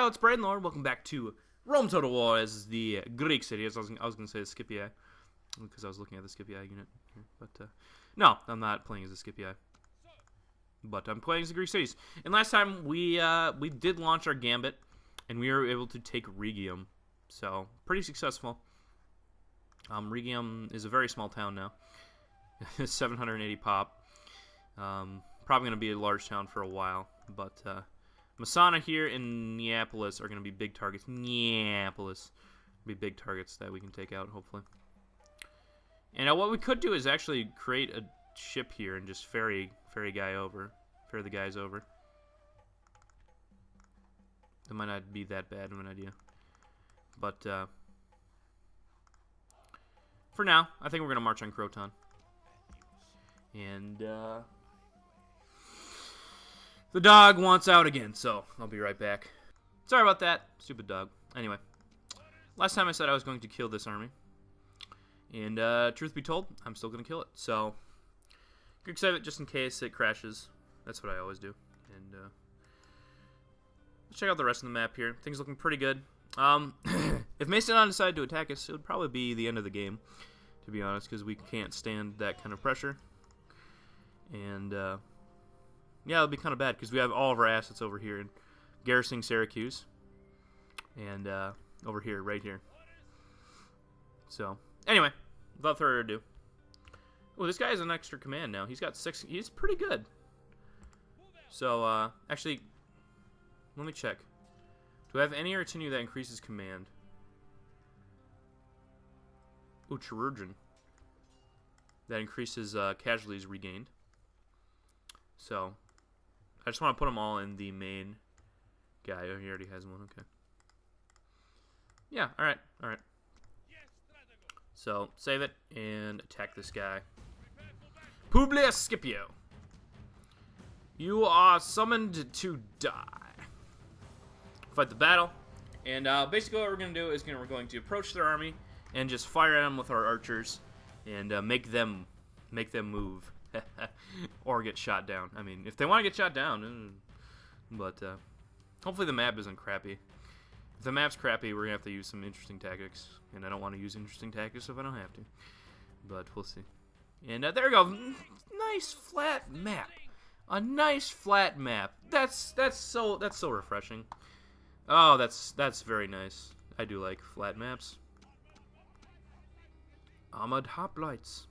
Hello, it's Braden Lord. Welcome back to Rome Total War as the Greek city. As I was going to say the Scipii, because I was looking at the Scipii unit here. But no, I'm not playing as the Scipii. But I'm playing as the Greek cities. And last time we did launch our gambit, and we were able to take Rhegium. So pretty successful. Rhegium is a very small town now. 780 pop. Probably going to be a large town for a while, but Masana here in Neapolis are going to be big targets. Neapolis be big targets that we can take out, hopefully. And what we could do is actually create a ship here and just ferry the guys over. It might not be that bad of an idea, but for now, I think we're going to march on Croton. And the dog wants out again, so I'll be right back. Sorry about that, stupid dog. Anyway, last time I said I was going to kill this army. And truth be told, I'm still going to kill it. So, quick save it just in case it crashes. That's what I always do. And let's check out the rest of the map here. Things looking pretty good. If Macedon decided to attack us, it would probably be the end of the game, to be honest, because we can't stand that kind of pressure. And yeah, it'll be kind of bad because we have all of our assets over here in garrisoning Syracuse, and over here, right here. So anyway, without further ado, oh, this guy has an extra command now. He's got 6. He's pretty good. So actually, let me check. Do I have any retinue that increases command? Ooh, chirurgeon. That increases casualties regained. So, I just want to put them all in the main guy. Oh, he already has one. Okay. Yeah, alright, alright. So, save it and attack this guy. Publius Scipio. You are summoned to die. Fight the battle. And basically what we're going to do is we're going to approach their army and just fire at them with our archers and make them move. Or get shot down. I mean, if they want to get shot down. But hopefully the map isn't crappy. If the map's crappy, we're going to have to use some interesting tactics. And I don't want to use interesting tactics if I don't have to. But we'll see. And there we go. Nice flat map. A nice flat map. That's so refreshing. Oh, that's very nice. I do like flat maps. Armored hoplites.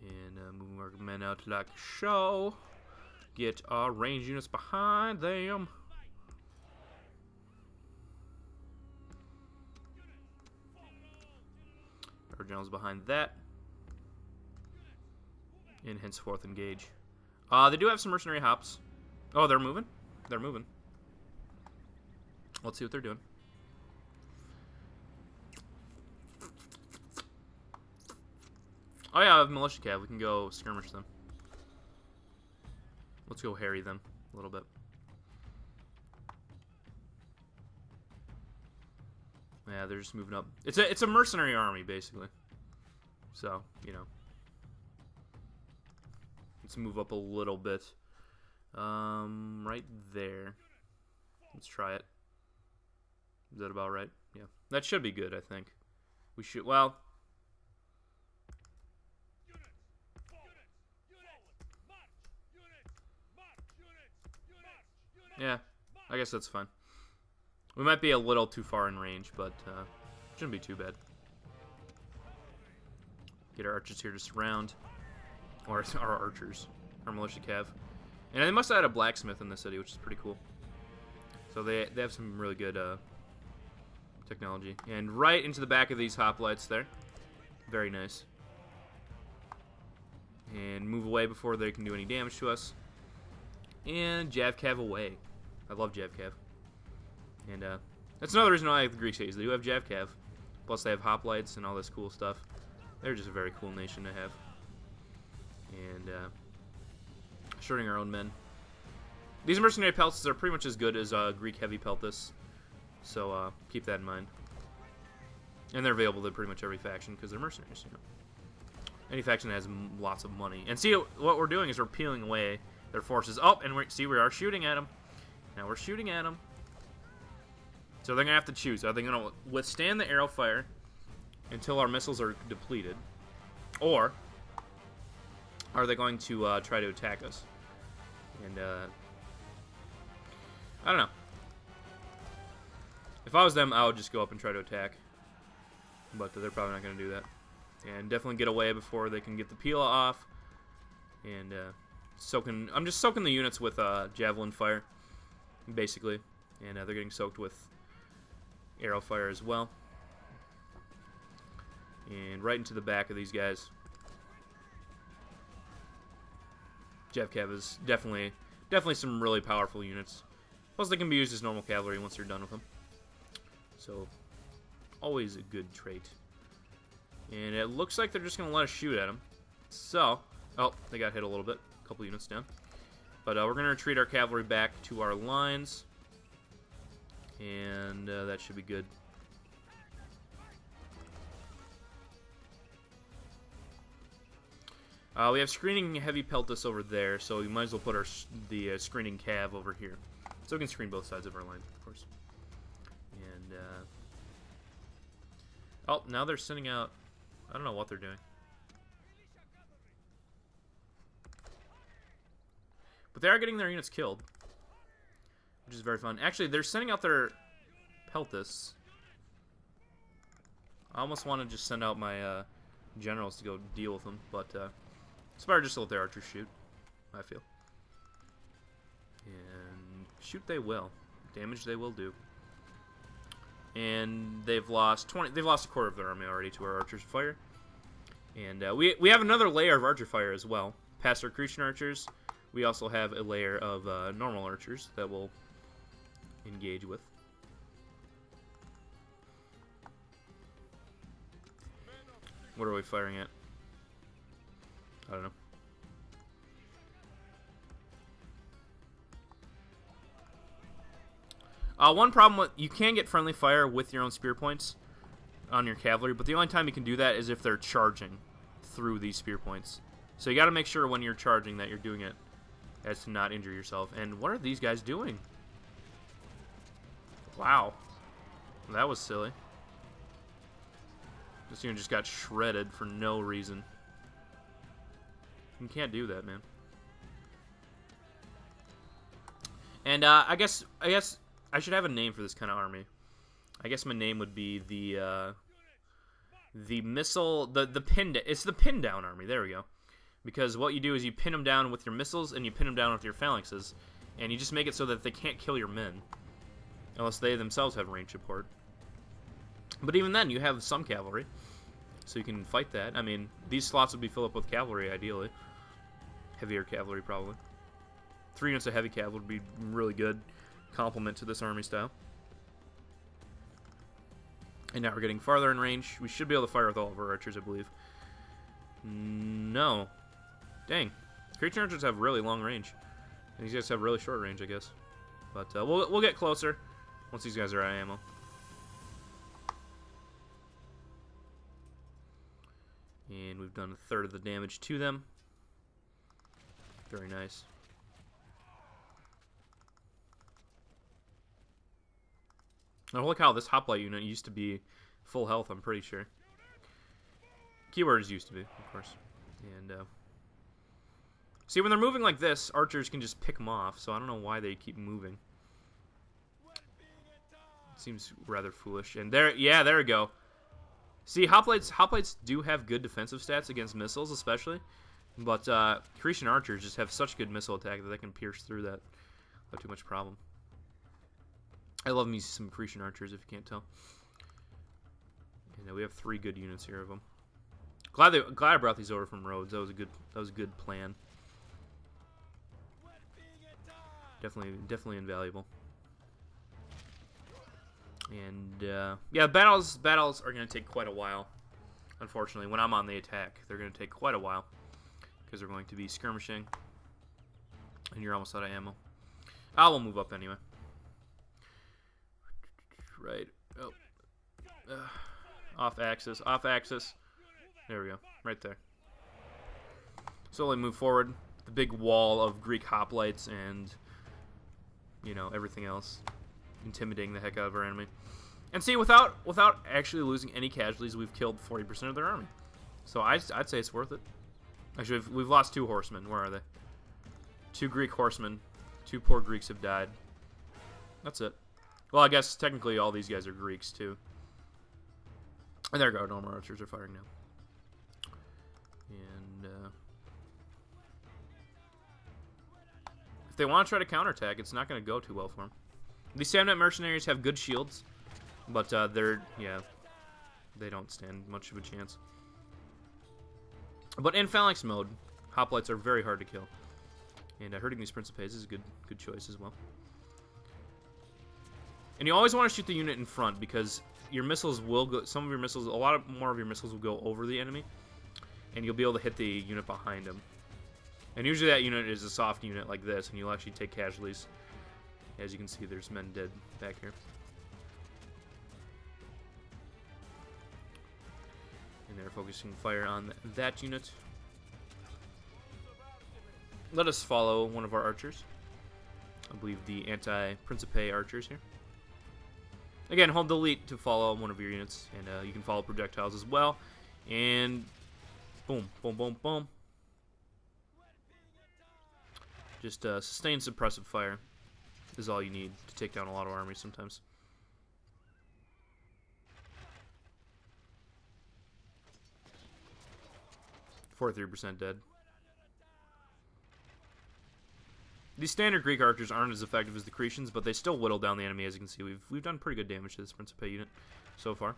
And moving our men out like so. Get our range units behind them. Our generals behind that. And henceforth engage. They do have some mercenary hops. Oh, they're moving? They're moving. Let's see what they're doing. Oh yeah, I have militia cav. We can go skirmish them. Let's go harry them a little bit. Yeah, they're just moving up. It's a mercenary army basically. So, you know. Let's move up a little bit. Right there. Let's try it. Is that about right? Yeah. That should be good, I think. We should, well, yeah, I guess that's fine. We might be a little too far in range, but shouldn't be too bad. Get our archers here to surround. Or our archers. Our militia cav. And they must have had a blacksmith in the city, which is pretty cool. So they have some really good technology. And right into the back of these hoplites there. Very nice. And move away before they can do any damage to us. And Jav Cav away. I love Jav Cav. And that's another reason why I like the Greek cities. They do have Jav Cav. Plus they have hoplites and all this cool stuff. They're just a very cool nation to have. And shorting our own men. These mercenary pelts are pretty much as good as Greek heavy peltis. So keep that in mind. And they're available to pretty much every faction because they're mercenaries, you know. Any faction that has lots of money. And see, what we're doing is we're peeling away their forces. Oh, and we are shooting at them. Now we're shooting at them. So they're going to have to choose. Are they going to withstand the arrow fire until our missiles are depleted? Or are they going to try to attack us? And, I don't know. If I was them, I would just go up and try to attack. But they're probably not going to do that. And definitely get away before they can get the peel off. And I'm just soaking the units with javelin fire, basically. And they're getting soaked with arrow fire as well. And right into the back of these guys. JevCav is definitely some really powerful units. Plus, they can be used as normal cavalry once you're done with them. So, always a good trait. And it looks like they're just going to let us shoot at them. So, oh, they got hit a little bit. A couple units down. But we're going to retreat our cavalry back to our lines. And that should be good. We have screening heavy peltis over there, so we might as well put the screening cav over here. So we can screen both sides of our line, of course. And, oh, now they're sending out... I don't know what they're doing. But they are getting their units killed, which is very fun. Actually, they're sending out their peltis. I almost want to just send out my generals to go deal with them, but it's better just to let their archers shoot, I feel. And shoot they will. Damage they will do. And they've lost a quarter of their army already to our archers' fire. And we have another layer of archer fire as well. Past our Cretan archers, we also have a layer of normal archers that we'll engage with. What are we firing at? I don't know. One problem with... You can get friendly fire with your own spear points on your cavalry, but the only time you can do that is if they're charging through these spear points. So you got to make sure when you're charging that you're doing it as to not injure yourself. And what are these guys doing? Wow. That was silly. This unit just got shredded for no reason. You can't do that, man. And I guess I should have a name for this kind of army. I guess my name would be the missile, the pin. It's the pin down army. There we go. Because what you do is you pin them down with your missiles and you pin them down with your phalanxes, and you just make it so that they can't kill your men, unless they themselves have range support. But even then, you have some cavalry, so you can fight that. I mean, these slots would be filled up with cavalry, ideally. Heavier cavalry, probably. 3 units of heavy cav would be really good complement to this army style. And now we're getting farther in range. We should be able to fire with all of our archers, I believe. No. Dang. Creature archers have really long range. And these guys have really short range, I guess. But we'll get closer once these guys are out of ammo. And we've done a third of the damage to them. Very nice. Now look how this hoplite unit used to be full health, I'm pretty sure. Keyword is used to be, of course. And, see, when they're moving like this, archers can just pick them off, so I don't know why they keep moving. It seems rather foolish. And there, yeah, there we go. See, hoplites do have good defensive stats against missiles, especially. But Cretan archers just have such good missile attack that they can pierce through that without too much problem. I love me some Cretan archers, if you can't tell. And we have 3 good units here of them. Glad I brought these over from Rhodes. That was a good plan. Definitely invaluable. And yeah, battles are going to take quite a while. Unfortunately, when I'm on the attack, they're going to take quite a while because they're going to be skirmishing, and you're almost out of ammo. I will move up anyway. Right. Oh. Off axis. Off axis. There we go. Right there. Slowly move forward. The big wall of Greek hoplites and you know, everything else, intimidating the heck out of our enemy. And see, without actually losing any casualties, we've killed 40% of their army. So I'd say it's worth it. Actually, we've lost 2 horsemen. Where are they? 2 Greek horsemen. 2 poor Greeks have died. That's it. Well, I guess technically all these guys are Greeks, too. And there we go. Normal archers are firing now. And, if they want to try to counterattack, it's not going to go too well for them. These Samnite mercenaries have good shields, but they don't stand much of a chance. But in phalanx mode, hoplites are very hard to kill. And hurting these Principes is a good choice as well. And you always want to shoot the unit in front, because your missiles will go, a lot more of your missiles will go over the enemy, and you'll be able to hit the unit behind them. And usually that unit is a soft unit like this, and you'll actually take casualties. As you can see, there's men dead back here. And they're focusing fire on that unit. Let us follow one of our archers. I believe the anti-Principe archers here. Again, hold delete to follow one of your units, and you can follow projectiles as well. And boom, boom, boom, boom. Just sustained suppressive fire is all you need to take down a lot of armies sometimes. .43% dead. These standard Greek archers aren't as effective as the Cretians, but they still whittle down the enemy. As you can see, we've done pretty good damage to this Principe unit so far.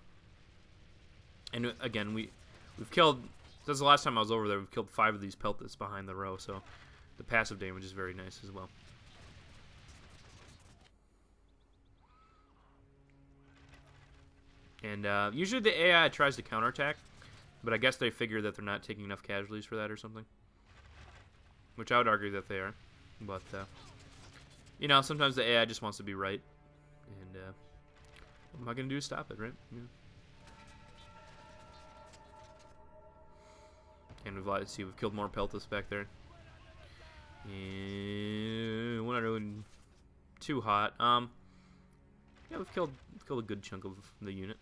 And again, we've killed, since the last time I was over there, we've killed 5 of these Peltas behind the row, so the passive damage is very nice as well. And usually the AI tries to counterattack, but I guess they figure that they're not taking enough casualties for that or something. Which I would argue that they are. But, you know, sometimes the AI just wants to be right. And what am I going to do to stop it, right? Yeah. And we've killed more Peltas back there. And we're not doing too hot. Yeah, we've killed a good chunk of the unit.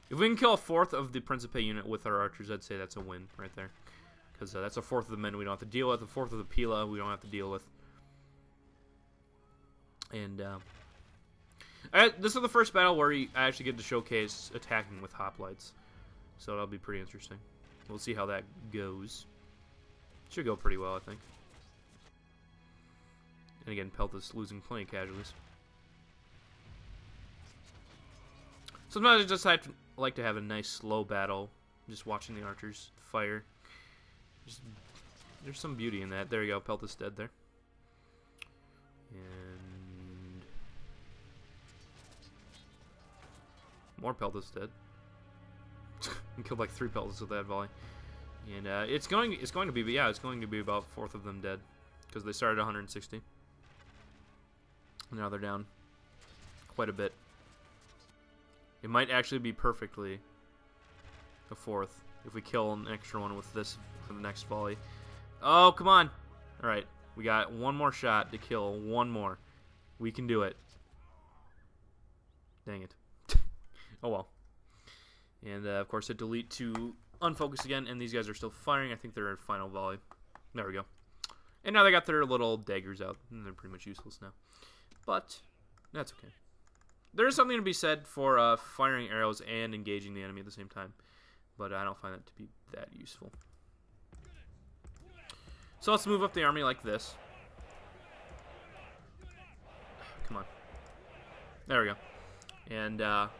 If we can kill a 1/4 of the Principe unit with our archers, I'd say that's a win right there. Because that's a 1/4 of the men we don't have to deal with, a 1/4 of the Pila we don't have to deal with. And this is the first battle where I actually get to showcase attacking with hoplites. So that'll be pretty interesting. We'll see how that goes. Should go pretty well, I think. And again, Peltas losing plenty of casualties. Sometimes I just like to have a nice slow battle, just watching the archers fire. There's some beauty in that. There you go, Peltas dead there. And more Peltas dead. We killed like 3 Peltas with that volley. And it's going to be about 1/4 of them dead, because they started 160. Now they're down quite a bit. It might actually be perfectly a 4th if we kill an extra one with this for the next volley. Oh, come on. All right, we got one more shot to kill one more. We can do it. Dang it. Oh well. And of course hit delete to unfocus again, and these guys are still firing. I think they're at final volley. There we go. And now they got their little daggers out, and they're pretty much useless now. But that's okay. There is something to be said for firing arrows and engaging the enemy at the same time, but I don't find that to be that useful. So let's move up the army like this. Come on. There we go. And I'll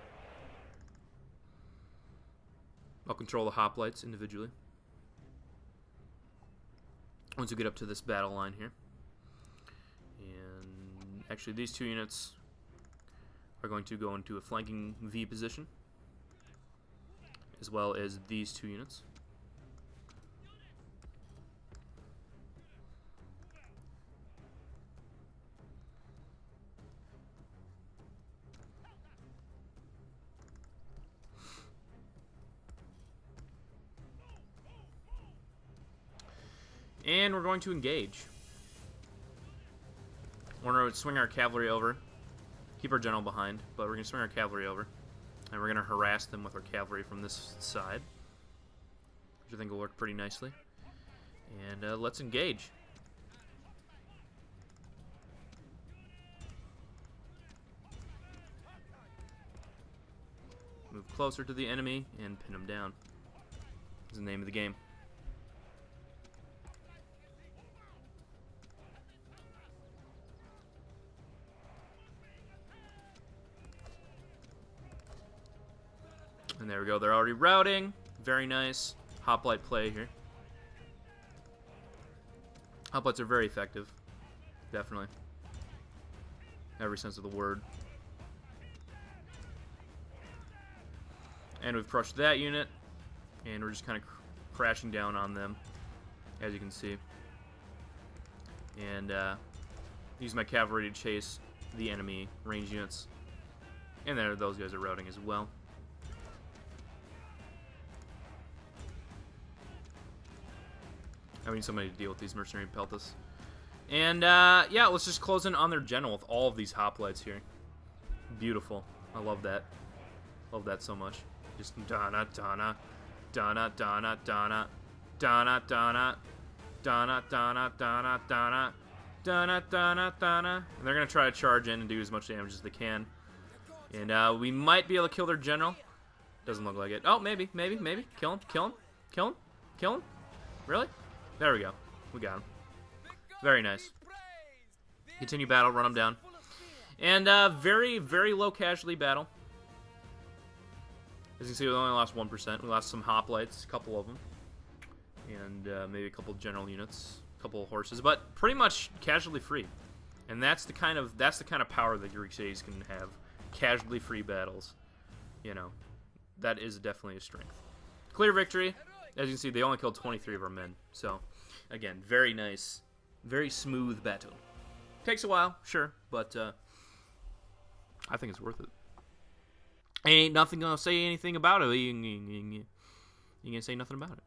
control the hoplites individually once we get up to this battle line here. And actually these 2 units are going to go into a flanking V position, as well as these 2 units. And we're going to engage. We're going to swing our cavalry over. Keep our general behind, but we're going to swing our cavalry over. And we're going to harass them with our cavalry from this side, which I think will work pretty nicely. And let's engage. Move closer to the enemy and pin them down. Is the name of the game. And there we go. They're already routing. Very nice. Hoplite play here. Hoplites are very effective. Definitely. Every sense of the word. And we've crushed that unit. And we're just kind of crashing down on them, as you can see. And use my cavalry to chase the enemy range units. And then those guys are routing as well. I need somebody to deal with these mercenary peltas. And, yeah, let's just close in on their general with all of these hoplites here. Beautiful. I love that. Love that so much. Just Donna, Donna, Donna, Donna, Donna, Donna, Donna, Donna, Donna, Donna, Donna, Donna, Donna, Donna. And they're going to try to charge in and do as much damage as they can. And, we might be able to kill their general. Doesn't look like it. Oh, maybe, maybe, maybe. Kill him, kill him, kill him, kill him. Really? There we go. We got him. Very nice. Continue battle, run them down. And very, very low casualty battle. As you can see, we only lost 1%. We lost some hoplites, a couple of them. And maybe a couple of general units, a couple of horses. But pretty much casualty free. And that's the kind of power that Greek cities can have. Casualty free battles. You know, that is definitely a strength. Clear victory. As you can see, they only killed 23 of our men. So, again, very nice. Very smooth battle. Takes a while, sure, but I think it's worth it. Ain't nothing gonna say anything about it. You gonna say nothing about it.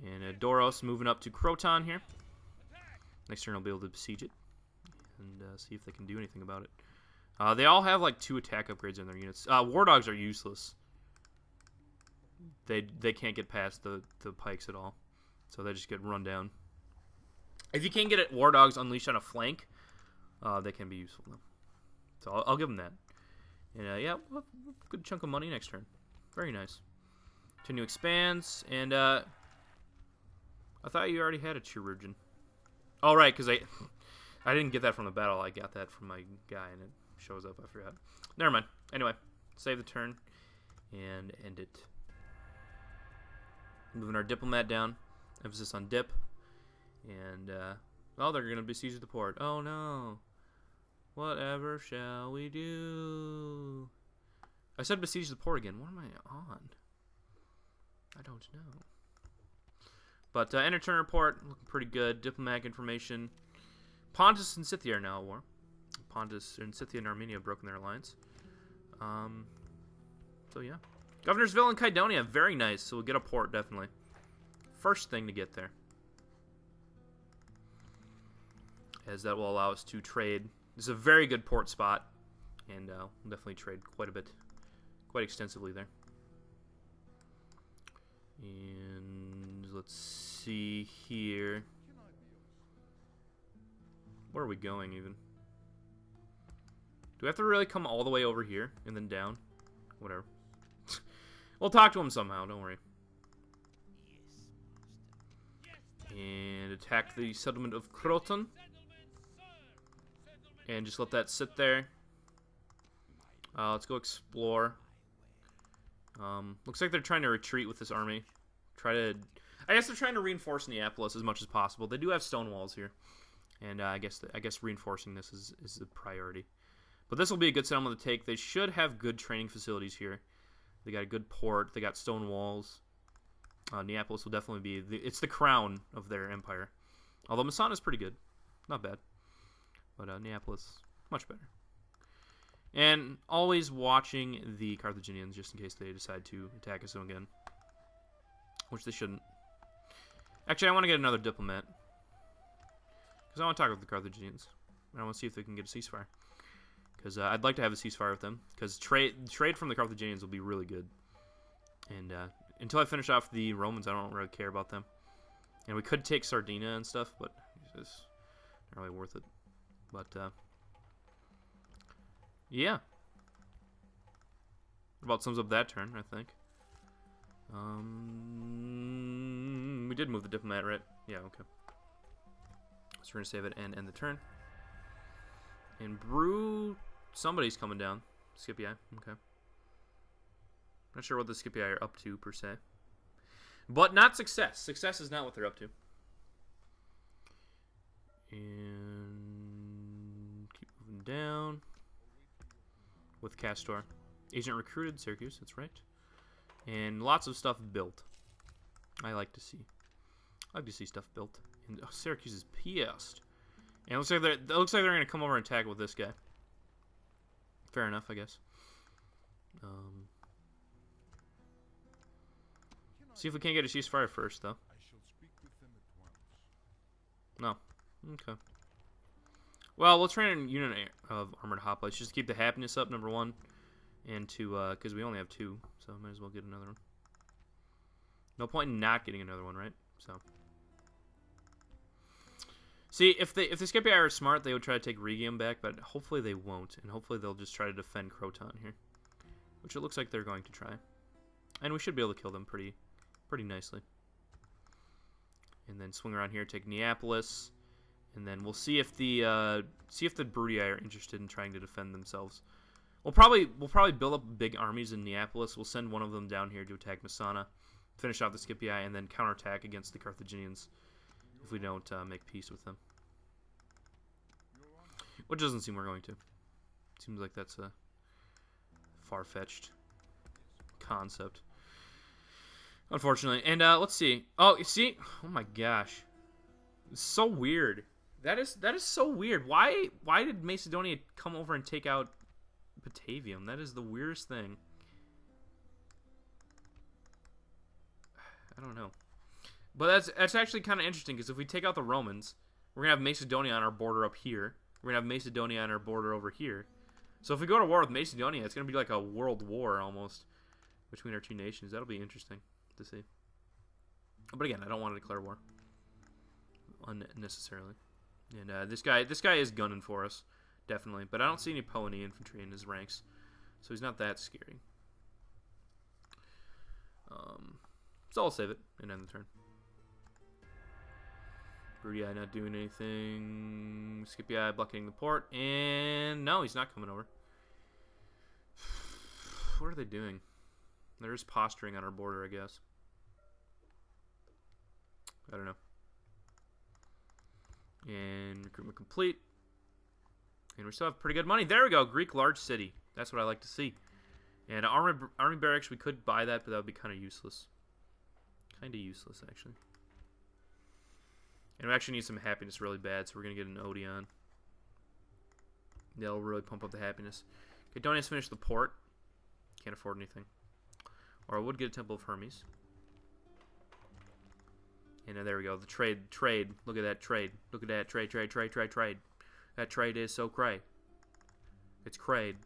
And Doros moving up to Croton here. Next turn I'll be able to besiege it. And see if they can do anything about it. They all have like 2 attack upgrades in their units. War dogs are useless. They can't get past the pikes at all, so they just get run down. If you can't get it, War Dogs unleashed on a flank, they can be useful though. So I'll give them that. And yeah, we'll have a good chunk of money next turn. Very nice. Continue expands, and I thought you already had a chirurgeon. Oh right, because I didn't get that from the battle. I got that from my guy, and it shows up. I forgot. Never mind. Anyway, save the turn and end it. Moving our diplomat down. Emphasis on dip. And, oh, they're going to besiege the port. Oh, no. Whatever shall we do? I said besiege the port again. What am I on? I don't know. But, end of turn report. Looking pretty good. Diplomatic information. Pontus and Scythia are now at war. Pontus and Scythia and Armenia have broken their alliance. So, yeah. Governorsville and Kydonia, very nice. So we'll get a port, definitely. First thing to get there. As that will allow us to trade. This is a very good port spot. And we'll definitely trade quite a bit. Quite extensively there. And let's see here. Where are we going, even? Do we have to really come all the way over here and then down? Whatever. We'll talk to him somehow, don't worry. And attack the settlement of Croton. And just let that sit there. Let's go explore. Looks like they're trying to retreat with this army. I guess they're trying to reinforce Neapolis as much as possible. They do have stone walls here. And I guess reinforcing this is the priority. But this will be a good settlement to take. They should have good training facilities here. They got a good port. They got stone walls. Neapolis will definitely be... it's the crown of their empire. Although Messana is pretty good. Not bad. But Neapolis, much better. And always watching the Carthaginians just in case they decide to attack us again. Which they shouldn't. Actually, I want to get another diplomat. Because I want to talk with the Carthaginians. I want to see if they can get a ceasefire. Because I'd like to have a ceasefire with them. Because trade from the Carthaginians will be really good. And until I finish off the Romans, I don't really care about them. And we could take Sardinia and stuff, but it's not really worth it. But, yeah. About sums up that turn, I think. We did move the diplomat, right? Yeah, okay. So we're going to save it and end the turn. And brew... Somebody's coming down. Scipii, okay. Not sure what the Scipii are up to, per se. But not success. Success is not what they're up to. And keep moving down. With Castor. Agent recruited, Syracuse, that's right. And lots of stuff built. I like to see. Stuff built. And Syracuse is pissed. And it looks like they're going to come over and tag with this guy. Fair enough, I guess. See if we can't get a ceasefire first, though. No. Okay. Well, we'll train a unit of armored hoplites just to keep the happiness up, number one. And to, because we only have 2, so might as well get another one. No point in not getting another one, right? So. See, if the Scipii are smart, they would try to take Rhegium back, but hopefully they won't, and hopefully they'll just try to defend Croton here, which it looks like they're going to try, and we should be able to kill them pretty nicely. And then swing around here, take Neapolis, and then we'll see if the Brutii are interested in trying to defend themselves. We'll probably build up big armies in Neapolis. We'll send one of them down here to attack Messana, finish off the Scipii, and then counterattack against the Carthaginians if we don't make peace with them. Which doesn't seem we're going to. Seems like that's a far-fetched concept. Unfortunately. And let's see. Oh, you see? Oh my gosh. It's so weird. That is so weird. Why did Macedonia come over and take out Batavium? That is the weirdest thing. I don't know. But that's actually kind of interesting, because if we take out the Romans, we're going to have Macedonia on our border up here. We're going to have Macedonia on our border over here. So if we go to war with Macedonia, it's going to be like a world war almost between our two nations. That'll be interesting to see. But again, I don't want to declare war unnecessarily. And this guy is gunning for us, definitely. But I don't see any Pony infantry in his ranks, so he's not that scary. So I'll save it and end the turn. Brutii not doing anything. Scipii blocking the port. And no, he's not coming over. What are they doing? They're just posturing on our border, I guess. I don't know. And recruitment complete. And we still have pretty good money. There we go. Greek large city. That's what I like to see. And army barracks, we could buy that, but that would be kind of useless. Kind of useless, actually. And we actually need some happiness really bad, so we're going to get an Odeon. That'll really pump up the happiness. Guidonius finished the port. Can't afford anything. Or I would get a Temple of Hermes. And there we go. The trade. Look at that trade. Look at that trade. That trade is so cray. It's crayed.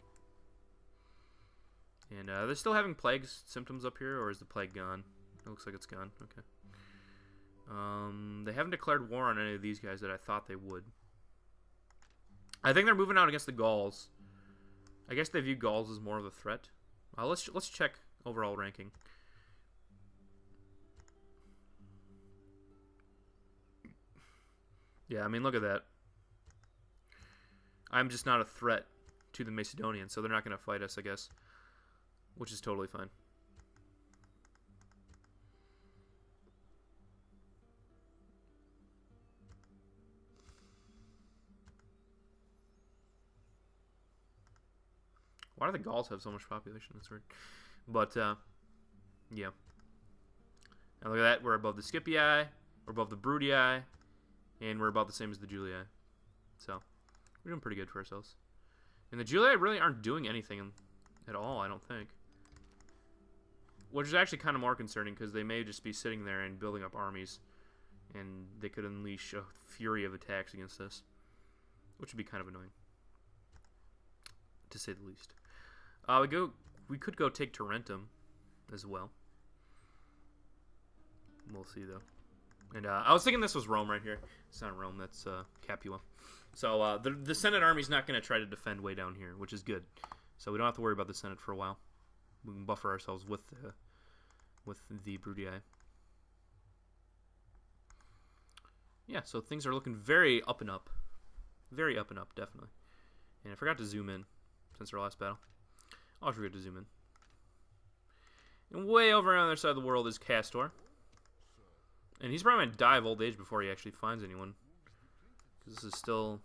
And they're still having plague symptoms up here, or is the plague gone? It looks like it's gone. Okay. They haven't declared war on any of these guys that I thought they would. I think they're moving out against the Gauls. I guess they view Gauls as more of a threat. Let's check overall ranking. Yeah, I mean, look at that. I'm just not a threat to the Macedonians, so they're not going to fight us, I guess. Which is totally fine. Why do the Gauls have so much population? That's weird. But, yeah. And look at that. We're above the Scipii. We're above the Brutii. And we're about the same as the Julii. So, we're doing pretty good for ourselves. And the Julii really aren't doing anything at all, I don't think. Which is actually kind of more concerning, because they may just be sitting there and building up armies. And they could unleash a fury of attacks against us. which would be kind of annoying, to say the least. We could go take Tarentum as well. We'll see, though. And I was thinking this was Rome right here. It's not Rome. That's Capua. So the Senate army's not going to try to defend way down here, which is good. So we don't have to worry about the Senate for a while. We can buffer ourselves with the Brudii. Yeah, so things are looking very up and up. Very up and up, definitely. And I forgot to zoom in since our last battle. I'll forget to zoom in. And way over on the other side of the world is Castor. And he's probably going to die of old age before he actually finds anyone. Because this is still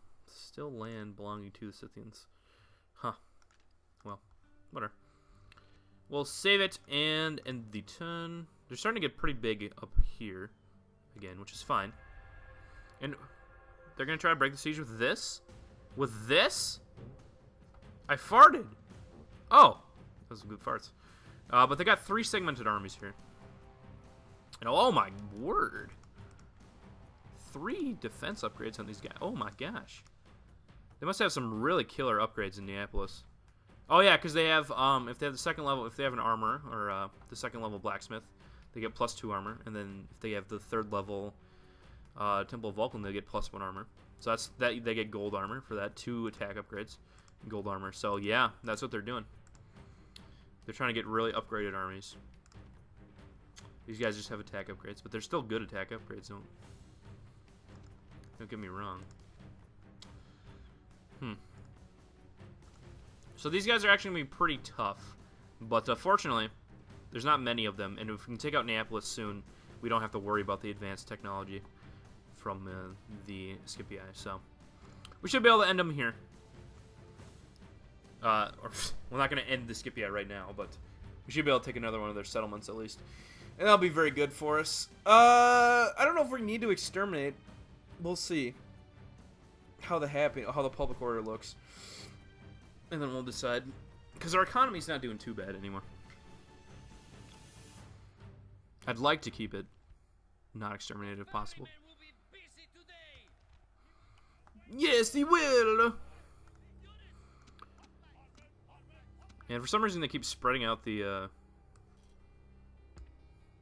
land belonging to the Scythians. Huh. Well, whatever. We'll save it and end the turn. They're starting to get pretty big up here. Again, which is fine. And they're going to try to break the siege with this? With this? I farted. Oh. Those are good farts. But they got 3 segmented armies here. And oh my word. 3 defense upgrades on these guys. Oh my gosh. They must have some really killer upgrades in Neapolis. Oh yeah, because they have, if they have the second level, if they have an armor, or the second level blacksmith, they get +2 armor. And then if they have the 3rd level Temple of Vulcan, they get +1 armor. So they get gold armor for that. 2 attack upgrades, gold armor. So yeah, that's what they're doing. They're trying to get really upgraded armies. These guys just have attack upgrades, but they're still good attack upgrades. Don't get me wrong. So these guys are actually going to be pretty tough, but fortunately, there's not many of them, and if we can take out Neapolis soon, we don't have to worry about the advanced technology from the Scipii. So we should be able to end them here. We're not going to end the Scipii right now, but we should be able to take another one of their settlements at least. And that'll be very good for us. I don't know if we need to exterminate. We'll see how the public order looks. And then we'll decide. Because our economy's not doing too bad anymore. I'd like to keep it not exterminated if possible. Yes, they will! And for some reason they keep spreading out the...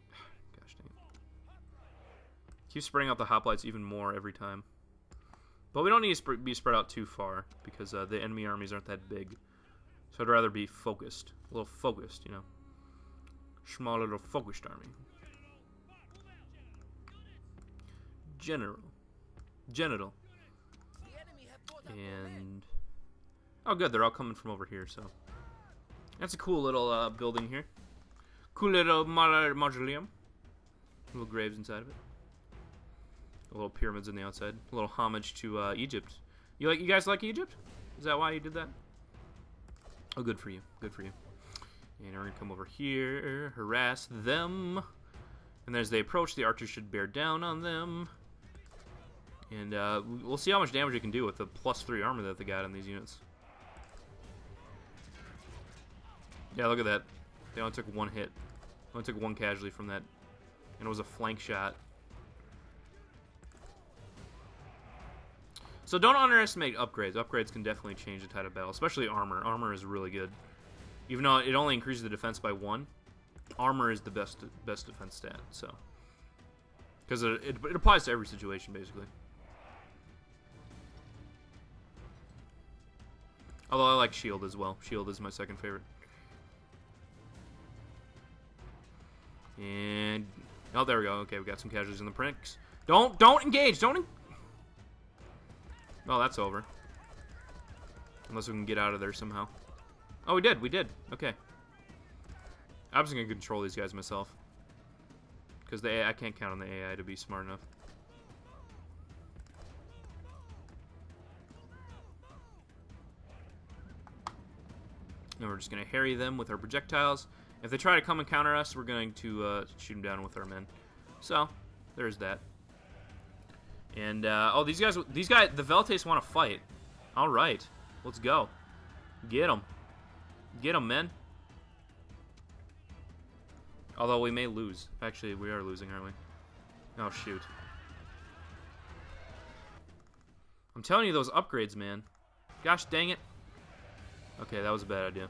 gosh dang it. Keep spreading out the hoplites even more every time. But we don't need to be spread out too far, because the enemy armies aren't that big. So I'd rather be focused. A little focused, you know. Small little focused army. Genital. And... oh good, they're all coming from over here, so... that's a cool little building here. Cool little mausoleum. Little graves inside of it. Little pyramids on the outside. A little homage to Egypt. You guys like Egypt? Is that why you did that? Oh, good for you. Good for you. And we're gonna come over here, harass them. And as they approach, the archers should bear down on them. And we'll see how much damage we can do with the +3 armor that they got on these units. Yeah, look at that. They only took 1 hit. Only took 1 casualty from that. And it was a flank shot. So don't underestimate upgrades. Upgrades can definitely change the tide of battle, especially armor. Armor is really good. Even though it only increases the defense by 1, armor is the best defense stat. So, because it applies to every situation, basically. Although I like shield as well. Shield is my second favorite. And oh, there we go. Okay, we got some casualties in the prinks. Don't engage. Oh, that's over. Unless we can get out of there somehow. Oh, we did. Okay. I'm just gonna control these guys myself. Because the AI, I can't count on the AI to be smart enough. And we're just gonna harry them with our projectiles. If they try to come and counter us, we're going to shoot them down with our men. So, there's that. And, oh, these guys, the Veltates want to fight. Alright, let's go. Get them. Get them, men. Although we may lose. Actually, we are losing, aren't we? Oh, shoot. I'm telling you, those upgrades, man. Gosh dang it. Okay, that was a bad idea.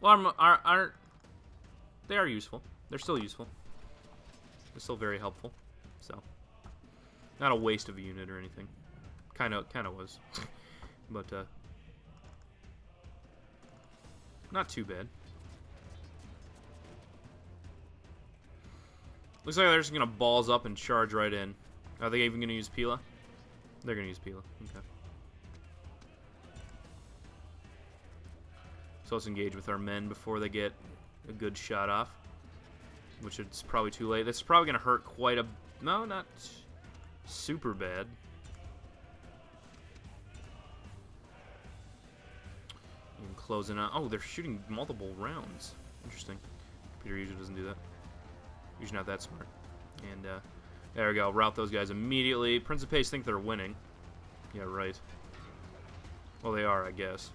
Well, they are useful. They're still useful. They're still very helpful. So, not a waste of a unit or anything. Kind of was, but not too bad. Looks like they're just gonna balls up and charge right in. Are they even gonna use Pila? They're gonna use Pila. Okay. So let's engage with our men before they get a good shot off. Which is probably too late. This is probably gonna hurt quite a... No, not super bad. And closing out... Oh, they're shooting multiple rounds. Interesting. Computer usually doesn't do that. Usually not that smart. And there we go. Rout those guys immediately. Principes think they're winning. Yeah, right. Well, they are, I guess.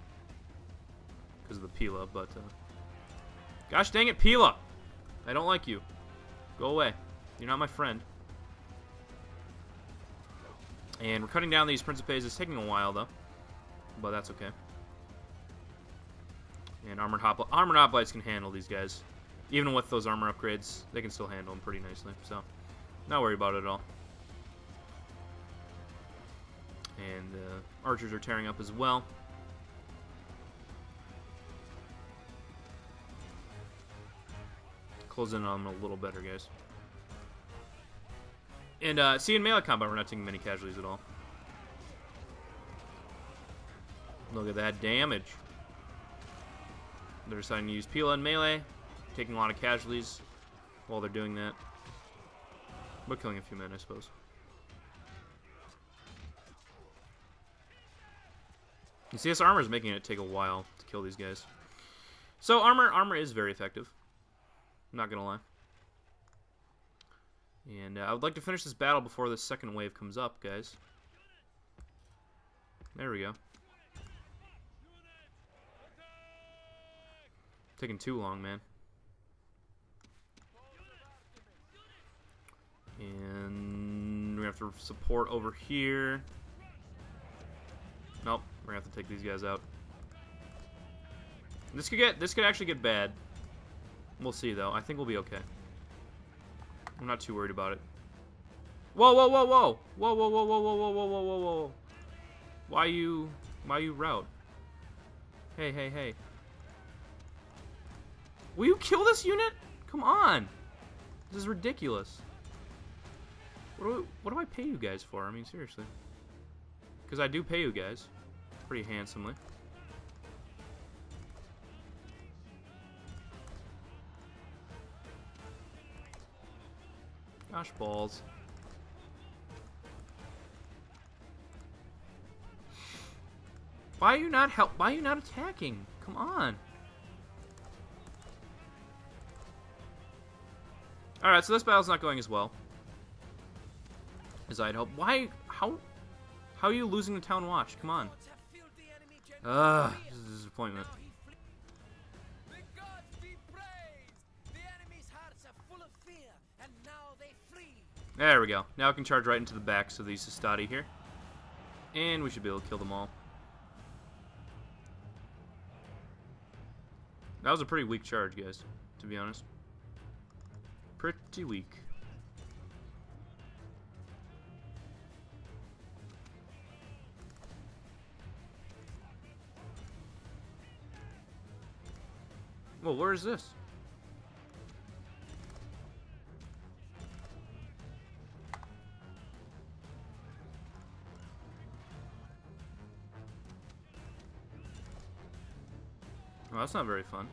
Because of the Pila, but... Gosh dang it, Pila! I don't like you. Go away. You're not my friend. And we're cutting down these Principes. It's taking a while, though. But that's okay. And Armored Hoplites can handle these guys. Even with those armor upgrades, they can still handle them pretty nicely. So, not worry about it at all. And archers are tearing up as well. Close in on them a little better, guys. And see, in melee combat, we're not taking many casualties at all. Look at that damage. They're deciding to use Pila in melee, taking a lot of casualties while they're doing that. But killing a few men, I suppose. You see, this armor is making it take a while to kill these guys. So armor is very effective. I'm not gonna lie. And I would like to finish this battle before the second wave comes up, guys. There we go. Taking too long, man. And we have to support over here. Nope, we're gonna have to take these guys out. This could actually get bad. We'll see, though. I think we'll be okay. I'm not too worried about it. Whoa, whoa, whoa, whoa! Whoa, whoa, whoa, whoa, whoa, whoa, whoa, whoa, whoa, whoa! Why you route? Hey, hey, hey! Will you kill this unit? Come on! This is ridiculous. What do I pay you guys for? I mean, seriously. Because I do pay you guys pretty handsomely. Gosh balls. Why are you not attacking? Come on. Alright, so this battle's not going as well as I'd hoped. How are you losing the town watch? Come on. This is a disappointment. There we go. Now we can charge right into the backs of these Sistati here. And we should be able to kill them all. That was a pretty weak charge, guys, to be honest. Pretty weak. Well, where is this? Well, that's not very fun.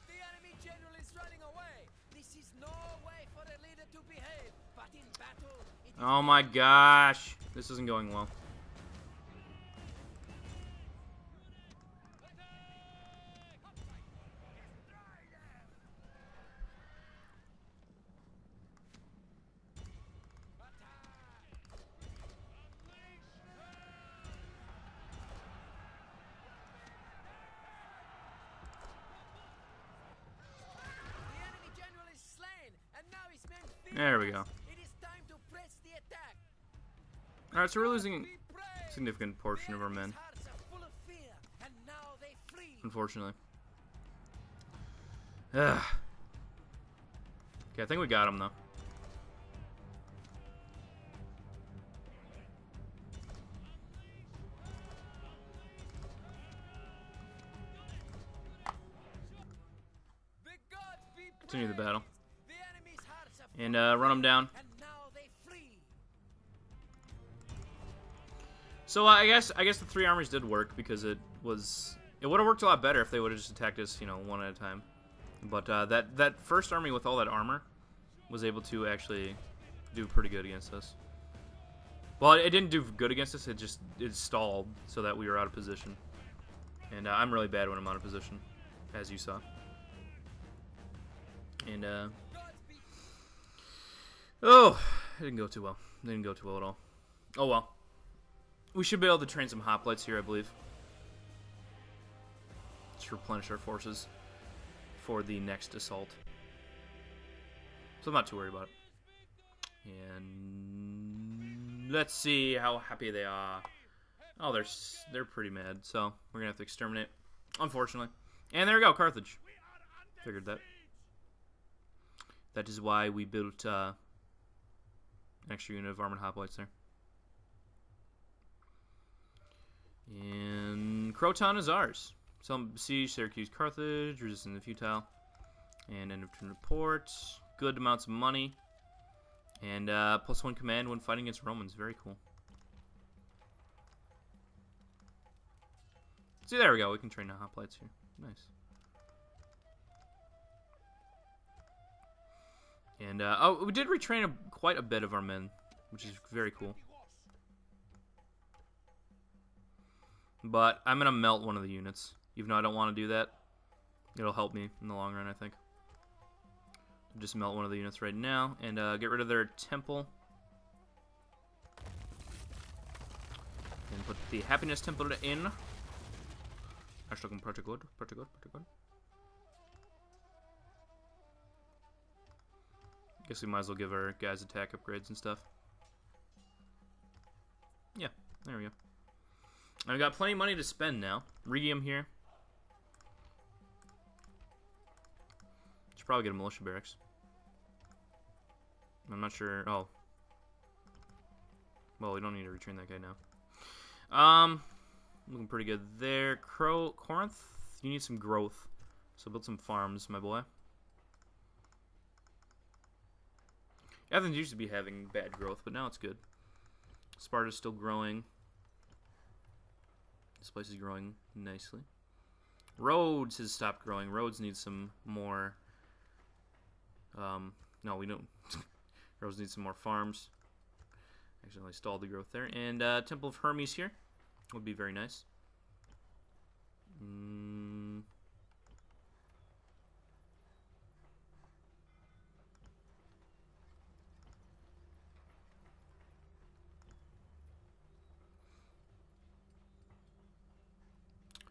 The enemy general is running away. This is no way for a leader to behave, but in battle, it is... Oh my gosh. This isn't going well. There we go. It is time to press the attack. Alright, so we're losing a significant portion of our men, Hearts are full of fear, and now they flee. unfortunately. Ugh. Okay, I think we got him, though. The gods be Continue the praised. battle. The enemy's hearts are full And of run them down. and now they flee. So I guess the 3 armies did work, because it would have worked a lot better if they would have just attacked us, one at a time. But that first army with all that armor was able to actually do pretty good against us. Well, it didn't do good against us. It stalled so that we were out of position. And I'm really bad when I'm out of position, as you saw. And oh, it didn't go too well. It didn't go too well at all. Oh well. We should be able to train some hoplites here, I believe. To replenish our forces for the next assault. So I'm not too worried about it. And let's see how happy they are. Oh, they're pretty mad. So we're gonna have to exterminate, unfortunately. And there we go, Carthage. Figured that. That is why we built an extra unit of armored hoplites there. And Croton is ours. Some besiege Syracuse, Carthage, resisting the futile, and end of turn report. Good amounts of money, and +1 command when fighting against Romans. Very cool. See, there we go. We can train the hoplites here. Nice. And oh, we did retrain quite a bit of our men, which is very cool. But I'm gonna melt one of the units. Even though I don't want to do that, it'll help me in the long run, I think. Just melt one of the units right now and get rid of their temple. And put the happiness temple in. That's looking pretty good, pretty good, pretty good. Guess we might as well give our guys attack upgrades and stuff. Yeah, there we go. And we got plenty of money to spend now. Rhegium here. Should probably get a militia barracks. I'm not sure. Oh. Well, we don't need to retrain that guy now. Looking pretty good there. Corinth, you need some growth. So build some farms, my boy. Athens used to be having bad growth, but now it's good. Sparta's still growing. This place is growing nicely. Rhodes has stopped growing. Rhodes needs some more. No, we don't. Rhodes needs some more farms. Accidentally stalled the growth there. And Temple of Hermes here would be very nice.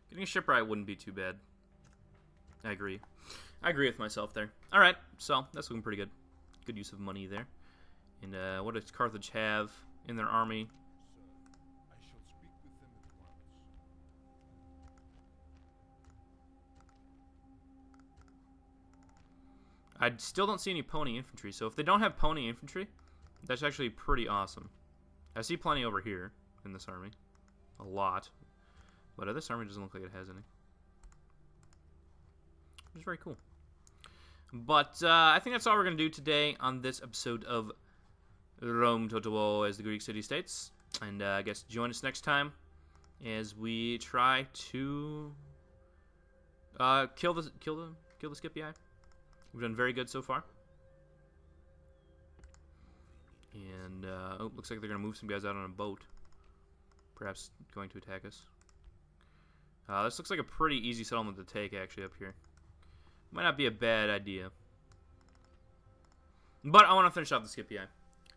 Getting a shipwright wouldn't be too bad. I agree. I agree with myself there. Alright, so that's looking pretty good. Good use of money there. And what does Carthage have in their army? I shall speak with them at once. I still don't see any pony infantry, so if they don't have pony infantry, that's actually pretty awesome. I see plenty over here in this army. A lot. But this army doesn't look like it has any. Which is very cool. But I think that's all we're going to do today on this episode of Rome Total War as the Greek city-states. And I guess join us next time as we try to kill the Scipii. We've done very good so far. And oh, looks like they're going to move some guys out on a boat. Perhaps going to attack us. This looks like a pretty easy settlement to take, actually, up here. Might not be a bad idea. But I want to finish off the Scipii.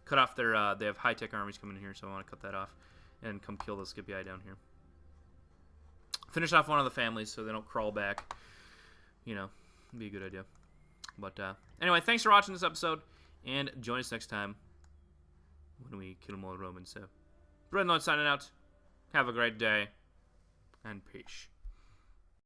Cut off their, they have high-tech armies coming in here, so I want to cut that off. And come kill the Scipii down here. Finish off one of the families so they don't crawl back. You know, be a good idea. But, anyway, thanks for watching this episode. And join us next time when we kill more Romans. So, Breadlord signing out. Have a great day. And peace.